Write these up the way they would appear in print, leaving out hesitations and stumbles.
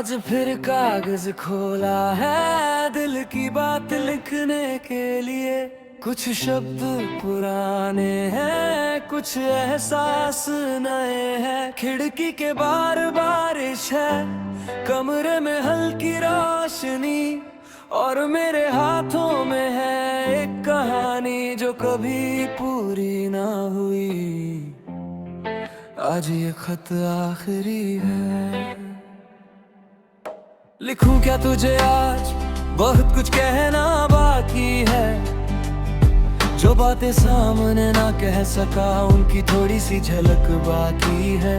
आज फिर कागज खोला है दिल की बात लिखने के लिए। कुछ शब्द पुराने हैं, कुछ एहसास नए हैं। खिड़की के बाहर बारिश है, कमरे में हल्की रोशनी, और मेरे हाथों में है एक कहानी जो कभी पूरी ना हुई। आज ये खत आखिरी है। लिखूं क्या तुझे आज, बहुत कुछ कहना बाकी है। जो बातें सामने ना कह सका उनकी थोड़ी सी झलक बाकी है।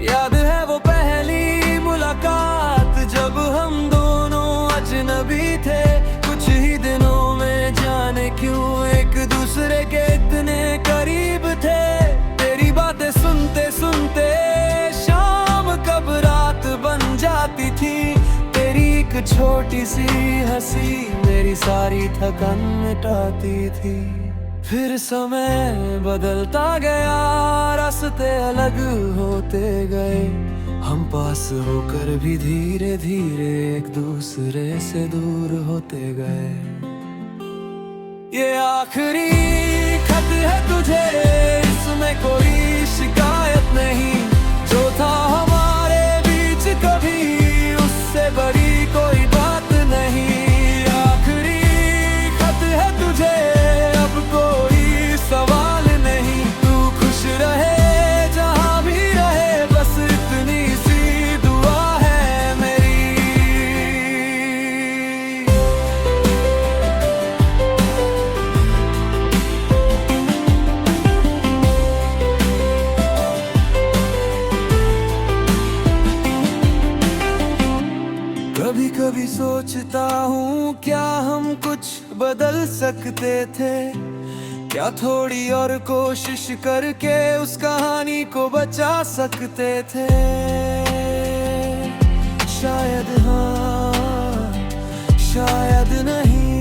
याद है वो पहली मुलाकात जब हम दोनों अजनबी थे। कुछ ही दिनों में जाने क्यों एक दूसरे के इतने करीब थे। तेरी बातें सुनते सुनते शाम कब रात बन जाती थी। तेरी एक छोटी सी हंसी मेरी सारी थकान मिटाती थी। फिर समय बदलता गया, रास्ते अलग होते गए। हम पास होकर भी धीरे धीरे एक दूसरे से दूर होते गए। ये आखिरी खत है तुझे, इसमें कोई शिकायत नहीं। जो था हमारे बीच कभी उससे बड़ी कोई बात नहीं। आखिरी खत है तुझे, अब कोई सवाल नहीं। तू खुश रहे जहां भी रहे, बस इतनी सी दुआ है मेरी। कभी कभी सोचता हूँ क्या हम कुछ बदल सकते थे। क्या थोड़ी और कोशिश करके उस कहानी को बचा सकते थे। शायद हाँ, शायद नहीं।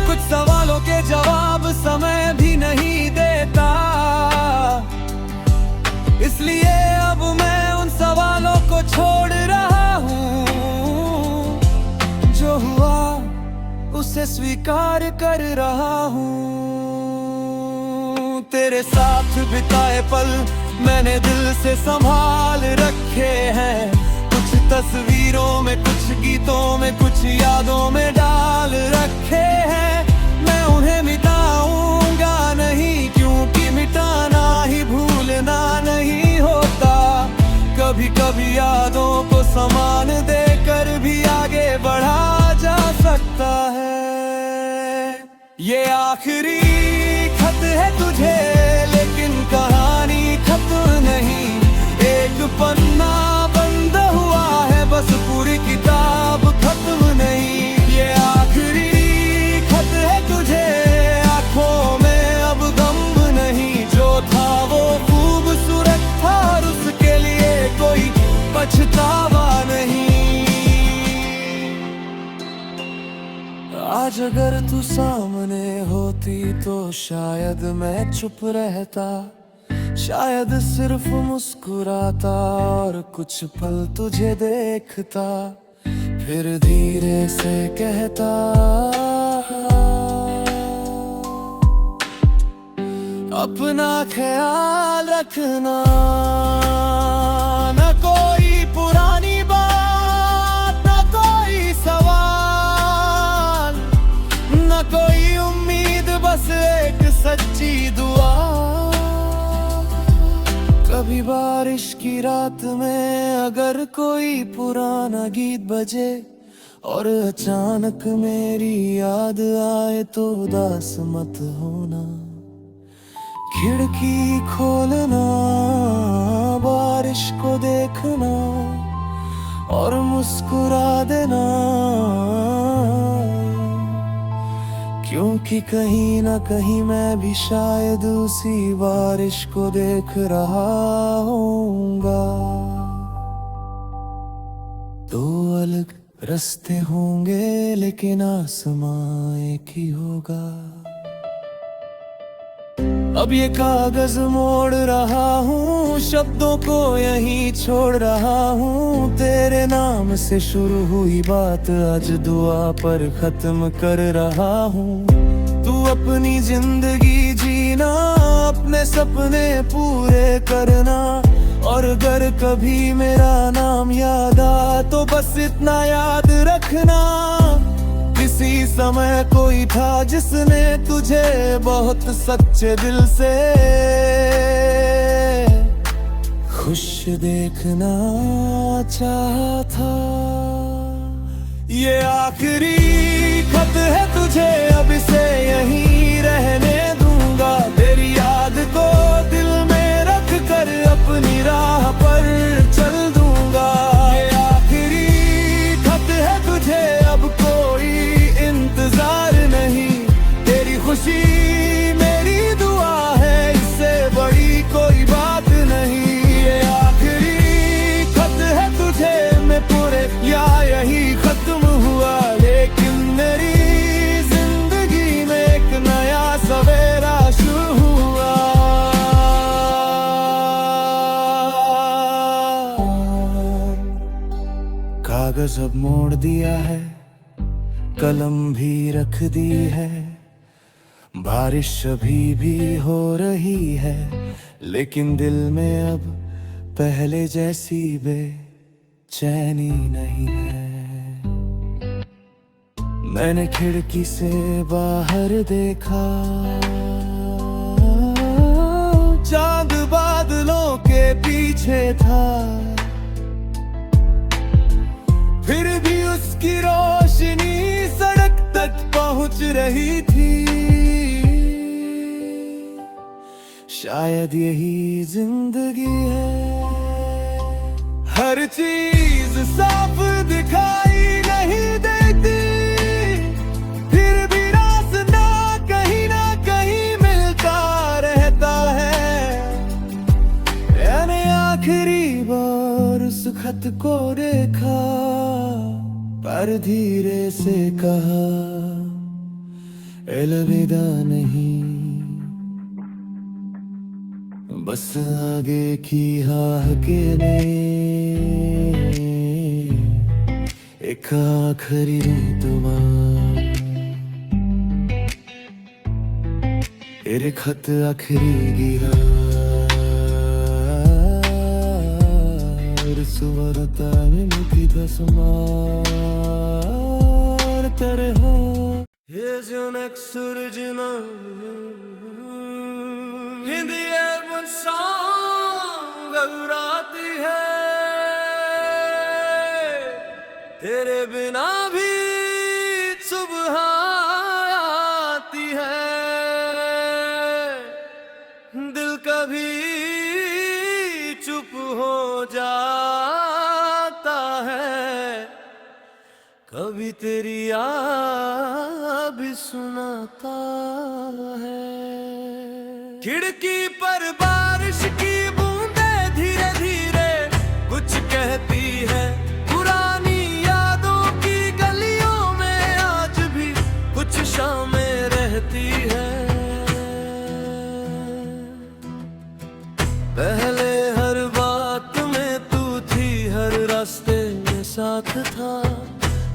कुछ सवालों के जवाब समय भी नहीं देता, इसलिए अब मैं उन सवालों को छोड़ रहा हूँ। जो हुआ उसे स्वीकार कर रहा हूँ। तेरे साथ बिताए पल मैंने दिल से संभाल रखे हैं। कुछ तस्वीरों में, कुछ गीतों में, कुछ यादों में डाल रखे हैं। मैं उन्हें मिटाऊंगा नहीं, क्योंकि मिटाना ही भूलना नहीं होता। कभी कभी यादों को समान देकर भी आगे बढ़ा जा सकता है। ये आखिरी खत है तुझे, लेकिन कहानी खत्म नहीं। एक पन्ना बंद हुआ है, बस पूरी किताब खत्म नहीं। ये आखिरी खत है तुझे, आंखों में अब गम नहीं। जो था वो खूबसूरत था और उसके लिए कोई पछतावा नहीं। आज अगर तू सामने होती तो शायद मैं चुप रहता। शायद सिर्फ मुस्कुराता और कुछ पल तुझे देखता। फिर धीरे से कहता, अपना ख्याल रखना। न कोई पुरानी बात, न कोई सवाल, न कोई उम्मीद, बस एक सच्ची दुआ। कभी बारिश की रात में अगर कोई पुराना गीत बजे और अचानक मेरी याद आए तो उदास मत होना। खिड़की खोलना, बारिश को देखना और मुस्कुरा देना। क्योंकि कहीं ना कहीं मैं भी शायद उसी बारिश को देख रहा होऊंगा। दो अलग रास्ते होंगे लेकिन आसमां एक ही होगा। अब ये कागज मोड़ रहा हूँ, शब्दों को यहीं छोड़ रहा हूँ। तेरे नाम से शुरू हुई बात आज दुआ पर खत्म कर रहा हूँ। तू अपनी जिंदगी जीना, अपने सपने पूरे करना, और अगर कभी मेरा नाम याद आ तो बस इतना याद रखना, किसी समय कोई था जिसने तुझे बहुत सच्चे दिल से खुश देखना चाहा था। ये आखिरी खत है तुझे, अब इसे यहीं रहने दूंगा। तेरी याद को दिल में रख कर अपनी राह पर चल दूंगा। ये आखिरी खत है तुझे, अब कोई इंतजार नहीं। तेरी खुशी मेरी दुआ है, इससे बड़ी कोई बात नहीं। ये आखिरी खत है तुझे, मैं पूरे या यही खत्म हुआ, लेकिन मेरी जिंदगी में एक नया सवेरा शुरू हुआ। कागज अब मोड़ दिया है, कलम भी रख दी है, बारिश अभी भी हो रही है, लेकिन दिल में अब पहले जैसी बेचैनी नहीं है। मैंने खिड़की से बाहर देखा, चांद बादलों के पीछे था, फिर भी उसकी रोशनी सड़क तक पहुंच रही थी। शायद यही जिंदगी है, हर चीज साफ दिखाई नहीं देती, फिर भी रास्ता कहीं ना कहीं मिलता रहता है। मैंने आखिरी बार उस खत को देखा, पर धीरे से कहा अलविदा नहीं, बस आगे की हाँ के लिए एक आखिरी दुआ। तेरे खत आखिरी गिरा सुवरता में मुठी बसमार तेरे हो। Here's your next original in the air when song घबराती है, तेरे बिना भी सुबह आती है, दिल कभी चुप हो जाता है, कभी तेरी याद भी सुनाता है। खिड़की पर बारिश की बूंदें धीरे धीरे कुछ कहती है, पुरानी यादों की गलियों में आज भी कुछ शामें रहती है। पहले हर बात में तू थी, हर रास्ते में साथ था,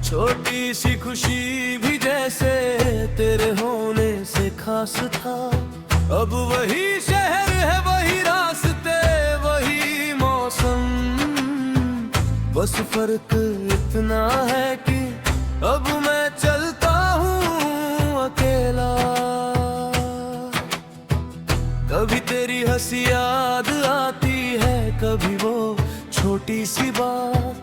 छोटी सी खुशी भी जैसे तेरे होने से खास था। अब वही शहर है, वही रास्ते, वही मौसम, बस फर्क इतना है कि अब मैं चलता हूँ अकेला। कभी तेरी हंसी याद आती है, कभी वो छोटी सी बात,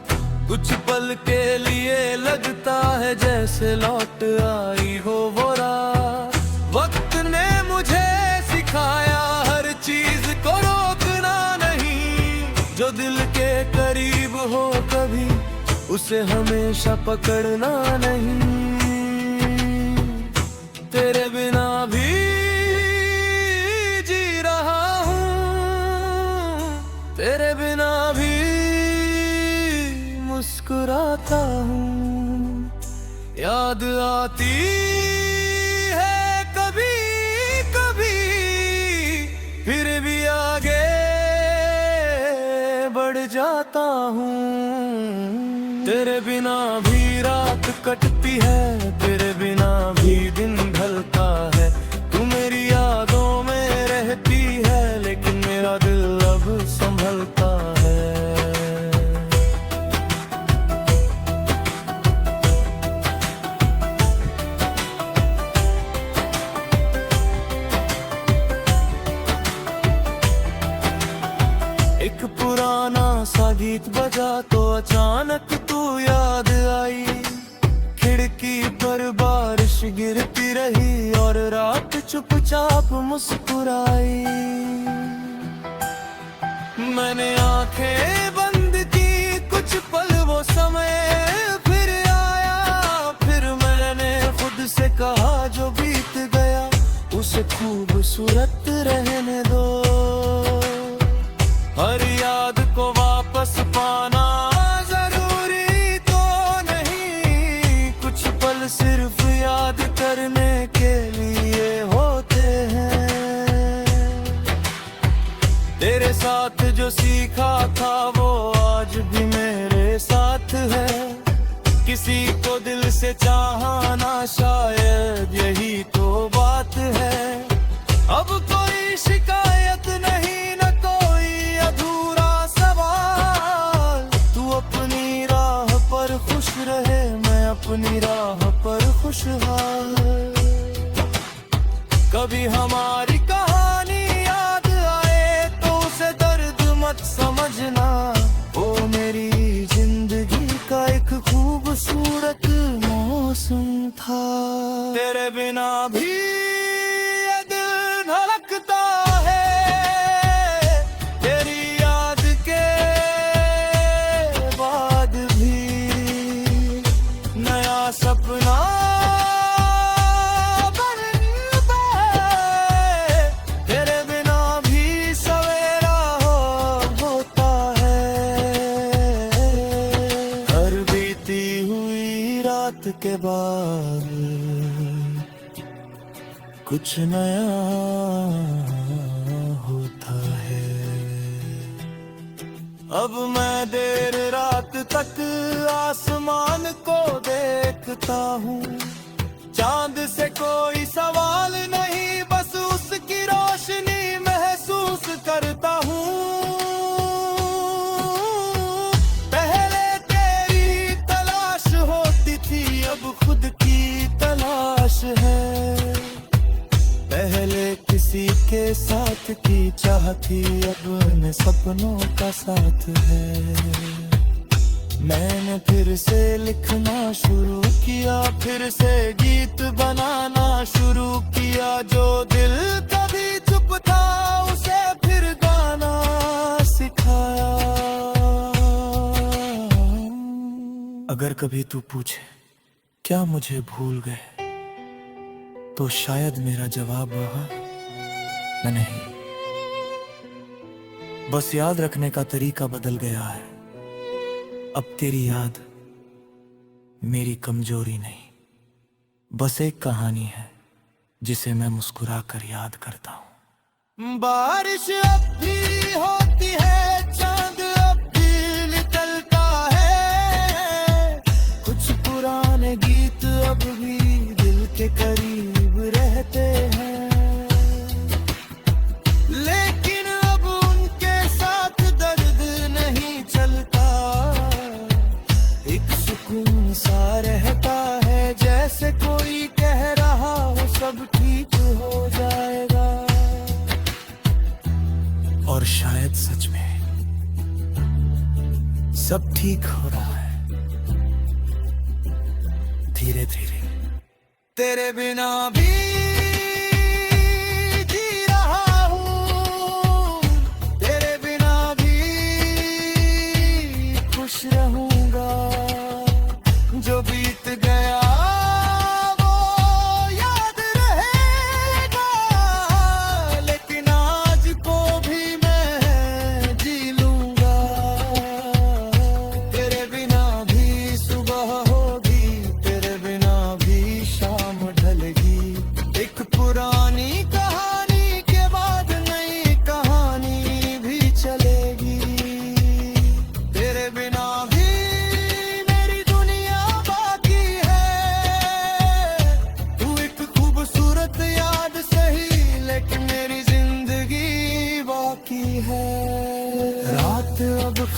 कुछ पल के लिए लगता है जैसे लौट आई हो वो रात। वक्त ने मुझे सिखाया हर चीज को रोकना नहीं, जो दिल के करीब हो कभी उसे हमेशा पकड़ना नहीं। तेरे बिना भी जी रहा हूँ, तेरे बिना भी मुस्कुराता हूँ, याद आती है कभी कभी जाता हूँ। तेरे बिना भी रात कटती है, तेरे बिना भी दिन ढलता है। तू मेरी यादों में रहती है, लेकिन मेरा दिल अब संभलता है। एक पुराना सा गीत बजा तो अचानक तू याद आई। खिड़की पर बारिश गिरती रही और रात चुपचाप मुस्कुराई। मैंने आंखें बंद की, कुछ पल वो समय फिर आया। फिर मैंने खुद से कहा जो बीत गया उसे खूबसूरत रहने दो। हर याद को वापस पाना जरूरी तो नहीं, कुछ पल सिर्फ याद करने के लिए होते हैं। तेरे साथ जो सीखा था वो आज भी मेरे साथ है। किसी को दिल से चाहना शायद यही तो बात है। अब कोई शिकायत नहीं, न कोई अधूरा सवाल। तू अपनी राह पर खुश रहे, मैं अपनी राह पर खुशहाल। कभी हमारी कहानी याद आए तो उसे दर्द मत समझना। ओ मेरी जिंदगी का एक खूबसूरत मौसम था। तेरे बिना भी ये दिल धड़कता है, तेरी याद के बाद भी नया सपना बनता है। तेरे बिना भी सवेरा होता है। हर बीती हुई रात के बाद कुछ नया होता है। अब मैं देर रात तक आसमान को देखता हूँ। चांद से कोई सवाल नहीं, बस उसकी रोशनी महसूस करता हूँ। पहले तेरी तलाश होती थी, अब खुद की तलाश है। पहले किसी के साथ की चाह थी, अब न सपनों का साथ है। मैंने फिर से लिखना शुरू किया, फिर से गीत बनाना शुरू किया। जो दिल कभी चुप था उसे फिर गाना सिखाया। अगर कभी तू पूछे क्या मुझे भूल गए, तो शायद मेरा जवाब रहा नहीं। बस याद रखने का तरीका बदल गया है। अब तेरी याद मेरी कमजोरी नहीं, बस एक कहानी है जिसे मैं मुस्कुरा कर याद करता हूँ। बारिश अब भी होती है, चांद अब भी निकलता है। कुछ पुराने गीत अब भी दिल के करीब रहते हैं, लेकिन अब उनके साथ दर्द नहीं चलता। एक सुकून सा रहता है, जैसे कोई कह रहा हो सब ठीक हो जाएगा। और शायद सच में सब ठीक हो रहा है, धीरे धीरे। तेरे बिना भी जी रहा हूँ, तेरे बिना भी खुश रहूंगा। जो बीत गया वो याद रहेगा, लेकिन आज को भी मैं जी लूंगा। तेरे बिना भी सुबह होगी, तेरे बिना भी शाम ढलेगी।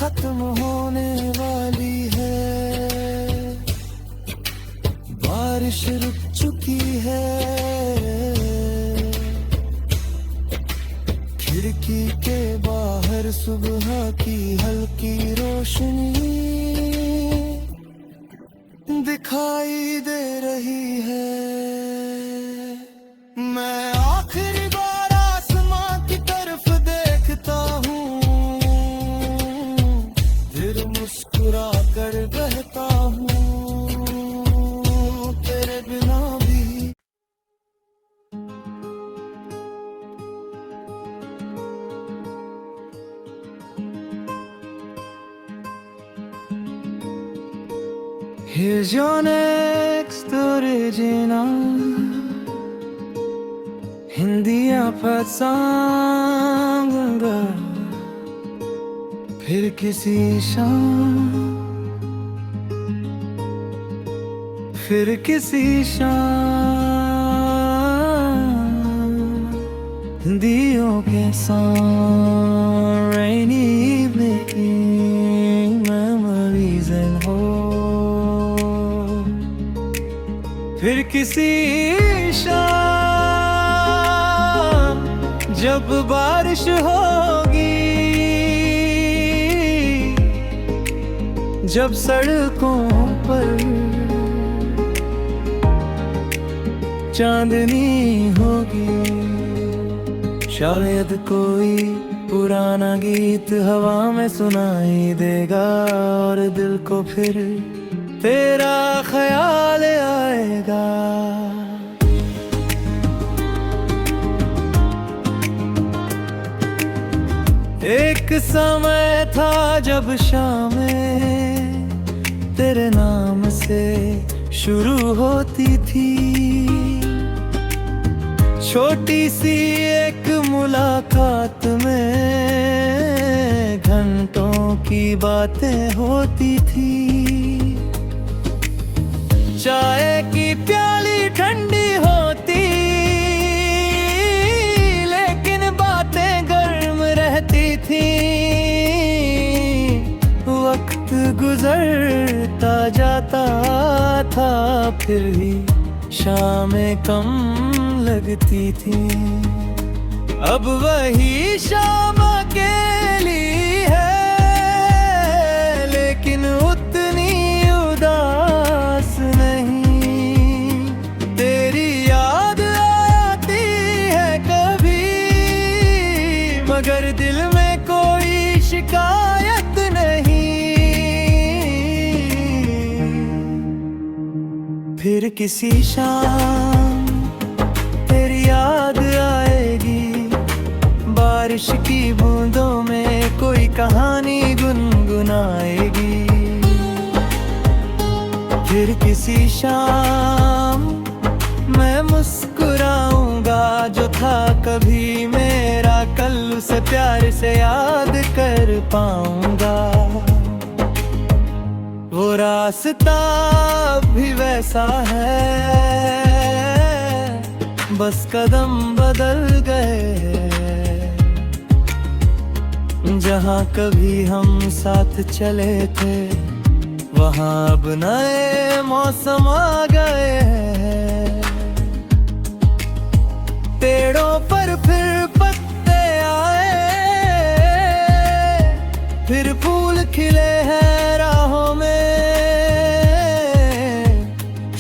खत्म होने वाली है, बारिश रुक चुकी है, खिड़की के बाहर सुबह की हल्की रोशनी दिखाई दे रही है। मैं आखिरी बार आसमां की तरफ देखता हूँ, फिर मुस्कुरा कर बहता हूँ तेरे बिना भी। Here's your next original Hindi Apat song, फिर किसी शाम, फिर किसी शाम दियों के साथ rainy evening memories and hope, फिर किसी शाम जब बारिश होगी, जब सड़कों पर चांदनी होगी, शायद कोई पुराना गीत हवा में सुनाई देगा और दिल को फिर तेरा ख्याल आएगा। एक समय था जब शामें तेरे नाम से शुरू होती थी, छोटी सी एक मुलाकात में घंटों की बातें होती थी। चाय की प्याली ठंडी होती, लेकिन बातें गर्म रहती थी। वक्त गुजरता जाता था, फिर भी शामें कम लगती थी। अब वही शाम अकेली है, लेकिन उतनी उदास नहीं। तेरी याद आती है कभी, मगर दिल में कोई शिकायत नहीं। फिर किसी शाम तेरी याद आएगी, बारिश की बूंदों में कोई कहानी गुनगुनाएगी। फिर किसी शाम मैं मुस्कुराऊंगा, जो था कभी मेरा कल उसे प्यार से याद कर पाऊंगा। वो रास्ता भी वैसा है, बस कदम बदल गए। जहाँ कभी हम साथ चले थे, वहाँ अब नए मौसम आ गए। पेड़ों पर फिर पत्ते आए, फिर फूल खिले हैं राहों में।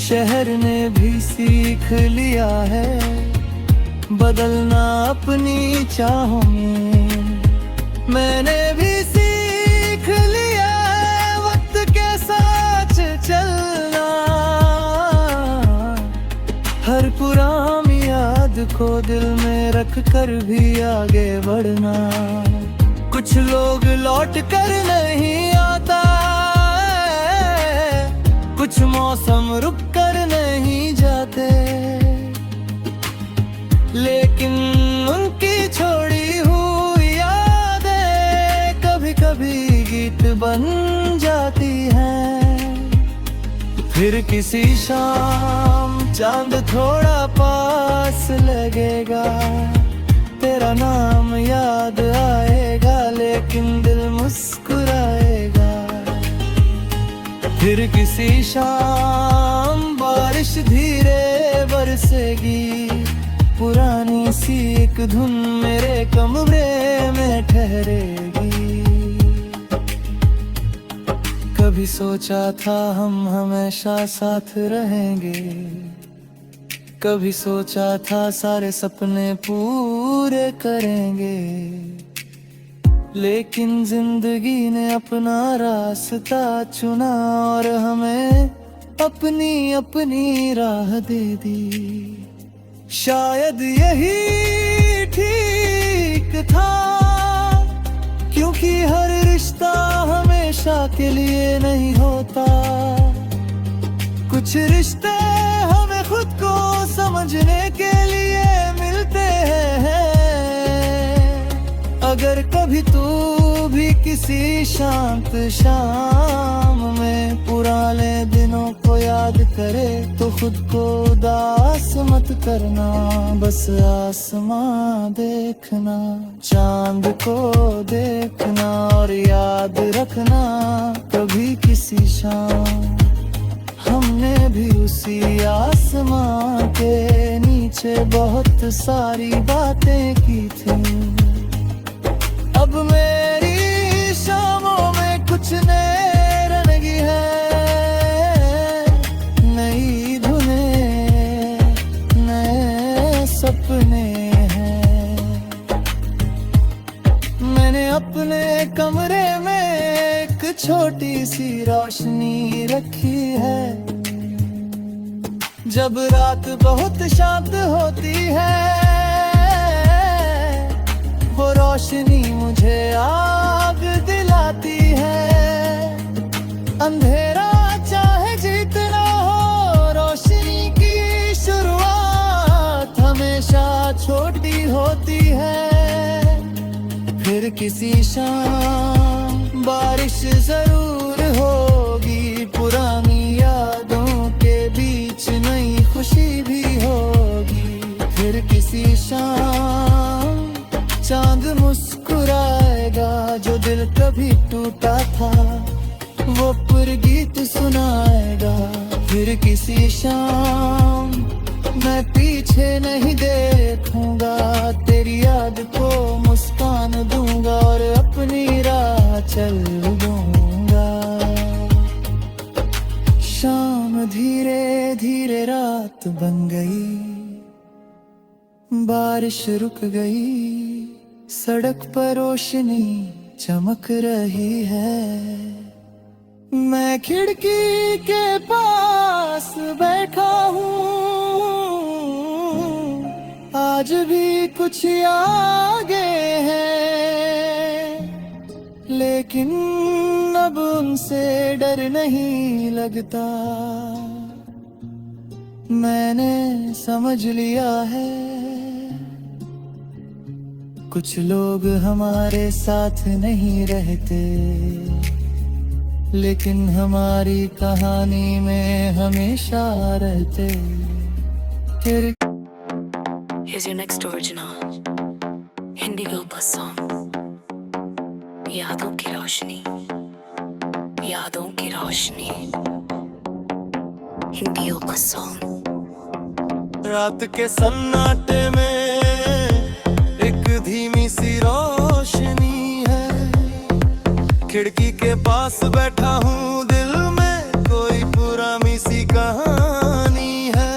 शहर ने भी सीख लिया है बदलना अपनी चाहों में। मैंने भी सीख लिया वक्त के साथ चलना, हर पुरानी याद को दिल में रख कर भी आगे बढ़ना। कुछ लोग लौट कर नहीं आता, कुछ मौसम रुक कर नहीं जाते, लेकिन उनकी छोड़ी हुई यादें कभी कभी गीत बन जाती हैं। फिर किसी शाम चांद थोड़ा पास लगेगा, तेरा नाम याद आएगा, लेकिन दिल मुस्कुराए फिर किसी शाम बारिश धीरे बरसेगी, पुरानी सी एक धुन मेरे कमरे में ठहरेगी। कभी सोचा था हम हमेशा साथ रहेंगे, कभी सोचा था सारे सपने पूरे करेंगे, लेकिन जिंदगी ने अपना रास्ता चुना और हमें अपनी अपनी राह दे दी। शायद यही ठीक था, क्योंकि हर रिश्ता हमेशा के लिए नहीं होता। कुछ रिश्ते हमें खुद को समझने के लिए मिलते हैं। अगर कभी तू भी किसी शांत शाम में पुराने दिनों को याद करे, तो खुद को उदास मत करना, बस आसमां देखना, चांद को देखना और याद रखना कभी किसी शाम हमने भी उसी आसमां के नीचे बहुत सारी बातें की थी। अब मेरी शामों में कुछ नए रंगी है, नई धुनें, नए सपने हैं। मैंने अपने कमरे में एक छोटी सी रोशनी रखी है। जब रात बहुत शांत होती है, वो रोशनी मुझे आग दिलाती है। अंधेरा चाहे जितना हो, रोशनी की शुरुआत हमेशा छोटी होती है। फिर किसी शाम बारिश जरूर होगी, पुरानी यादों के बीच नई खुशी भी होगी। फिर किसी शाम चांद मुस्कुराएगा, जो दिल कभी टूटा था वो पुरगीत सुनाएगा। फिर किसी शाम मैं पीछे नहीं देखूंगा, तेरी याद को मुस्कान दूंगा और अपनी राह चल दूंगा। शाम धीरे धीरे रात बन गई, बारिश रुक गई, सड़क पर रोशनी चमक रही है। मैं खिड़की के पास बैठा हूँ, आज भी कुछ आगे है, लेकिन अब उनसे डर नहीं लगता। मैंने समझ लिया है, कुछ लोग हमारे साथ नहीं रहते, लेकिन हमारी कहानी में हमेशा रहते। Here's your next original Indigo bus song, यादों की रोशनी, यादों की रोशनी, Indigo bus song। रात के सन्नाटे में एक धीमी सी रोशनी है, खिड़की के पास बैठा हूँ, दिल में कोई पुरानी सी कहानी है।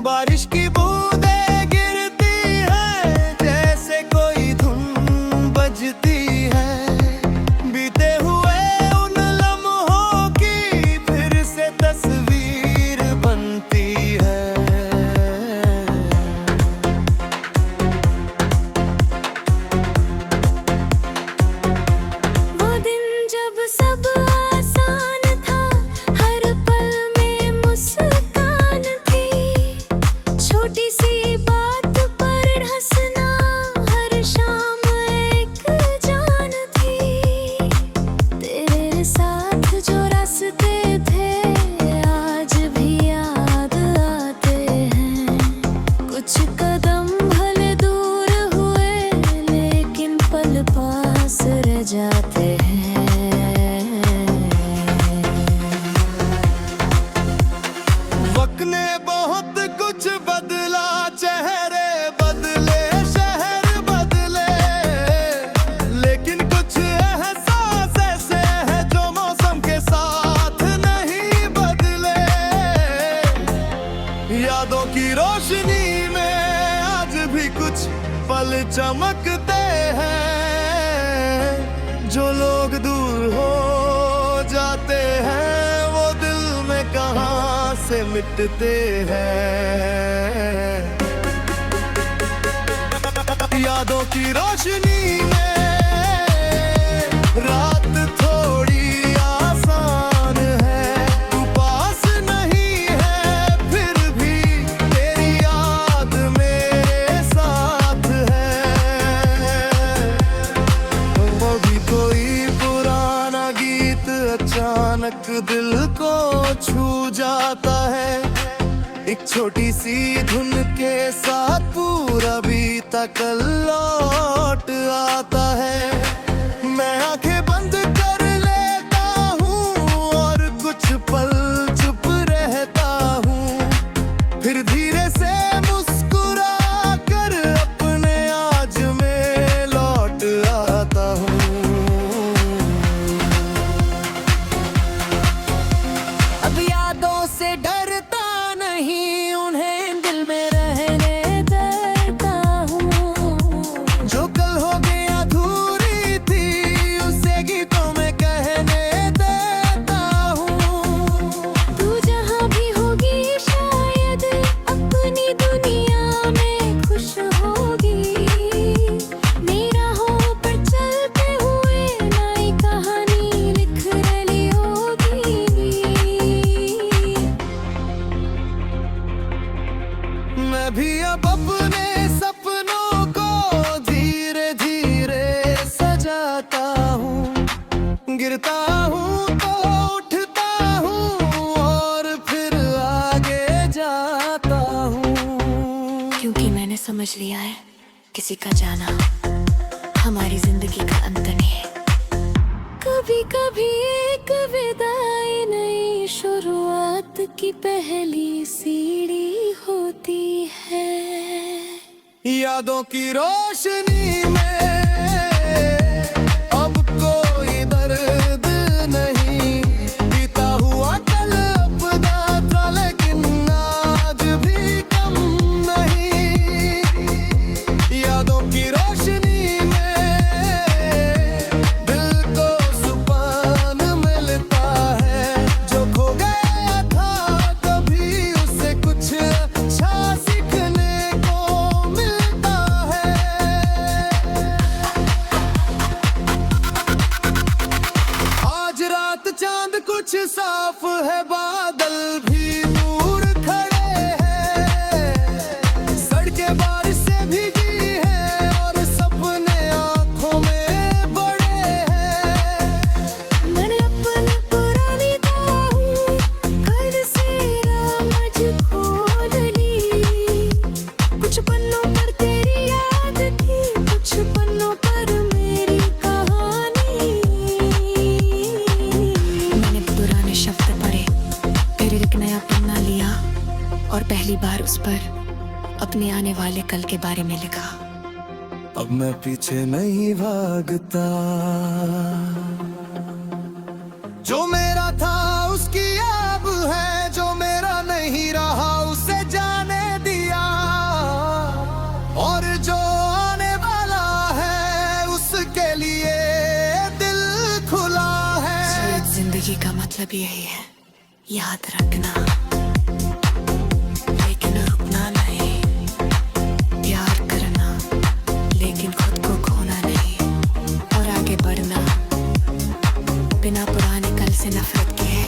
बारिश की बूंदें गिरती है, जैसे कोई धुन बजती है। बीते हुए उन लम्हों की फिर से तस्वीर बनती है। वो दिन जब सब आसान था, हर पल में मुस्कान थी, बहुत कुछ बदला, चेहरे बदले, शहर बदले, लेकिन कुछ एहसास ऐसे हैं जो मौसम के साथ नहीं बदले। यादों की रोशनी में आज भी कुछ पल चमकते हैं। जो लोग दूर हो जाते हैं वो दिल में कहां से मिटते हैं। यादों की रोशनी में रात थोड़ी आसान है, तू पास नहीं है फिर भी तेरी याद मेरे साथ है। कभी कोई पुराना गीत अचानक दिल को छू जाता है, एक छोटी सी धुन के साथ पूरा बीता कल लौट आता है। मैं आंखें बंद कर लेता हूँ और कुछ पल चुप रहता हूँ, फिर धीरे से मुस्कुरा कर अपने आज में लौट आता हूँ। अब यादों से डरता नहीं, उन्हें दिल में रहने देता हूँ। जो कल हो गया अधूरी थी उसे गीतों में कहने देता हूँ। तू जहाँ भी होगी शायद अपनी दुनिया में खुश होगी। मेरा हो पर चलते हुए नई कहानी लिख रही होगी। मैं भी अब अपने सपनों को धीरे धीरे सजाता हूँ, गिरता हूँ तो उठता हूँ और फिर आगे जाता हूँ। क्योंकि मैंने समझ लिया है किसी का जाना हमारी जिंदगी का अंत नहीं है। कभी कभी एक विदाई नई शुरुआत की पहली सीढ़ी होती है। यादों की रोशनी में अब कोई दर्द नहीं, बीता हुआ कल अपना था लेकिन आज भी कम नहीं। यादों की रोशनी में दिल को सुकून मिलता है, जो खो गया था कभी उसे कुछ अच्छा सीखने को मिलता है। आज रात चांद कुछ साफ है, बादल भी दूर खड़े हैं, सड़कें बारिश से भीगी हैं और सपने आंखों में बड़े हैं। मैंने अपनी पुरानी ताहूँ कल से रामज खोल ली। कुछ पन्नों पर तेरी याद थी, कुछ पन्नों पर मेरी कहानी। मैंने पुराने शब्द पढ़े, फिर एक नया पन्ना लिया और पहली बार उस पर अपने आने वाले कल के बारे में लिखा। अब मैं पीछे नहीं भागता, जो मेरा था उसकी अब है, जो मेरा नहीं रहा उसे जाने दिया, और जो आने वाला है उसके लिए दिल खुला है। जिंदगी का मतलब यही है, याद रखना लेकिन रुकना नहीं, प्यार करना लेकिन खुद को खोना नहीं, और आगे बढ़ना बिना पुराने कल से नफरत किए।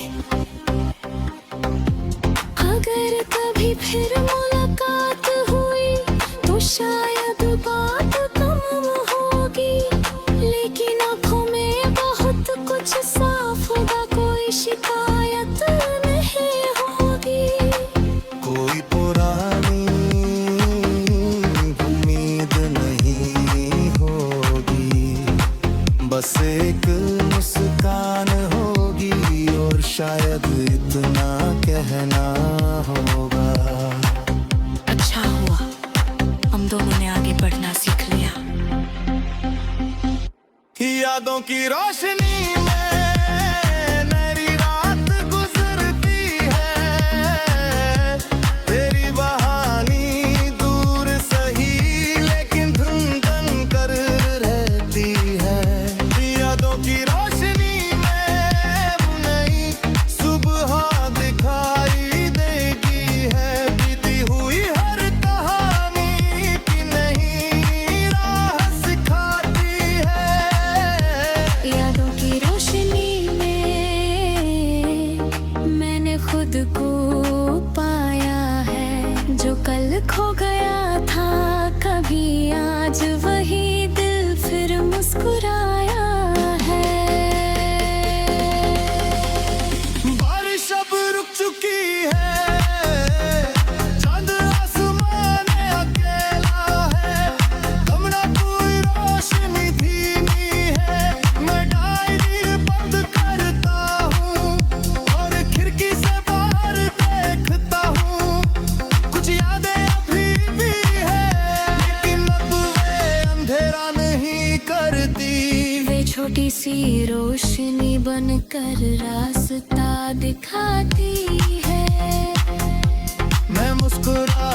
अगर कभी फिर मुलाकात हुई तो शायद बात कम होगी, लेकिन आंखों में बहुत कुछ साफ होगा, कोई शिकायत नहीं होगी। यादों की रोशनी में मेरी रात गुजरती है। तेरी बहानी दूर सही लेकिन धुंधन कर रहती है। यादों की रोशनी में नई सुबह दिखाई देगी है। बीती हुई हर कहानी की नई राह सिखाती है। यादों की रोशनी में मैंने खुद को पाया है। जो कल खो गया था कभी आज वही दिल फिर मुस्कुराया है। बारिश अब रुक चुकी है। चांद आसमान अकेला है। कम ना कोई रोशनी धीमी है। मैं डायरी बंद करता हूँ और खिड़की से बाहर देखता हूँ। कुछ यादें अभी भी है लेकिन अब वे अंधेरा नहीं करती। वे छोटी सी रोशनी बनकर रास्ता दिखाती है। मैं मुस्कुरा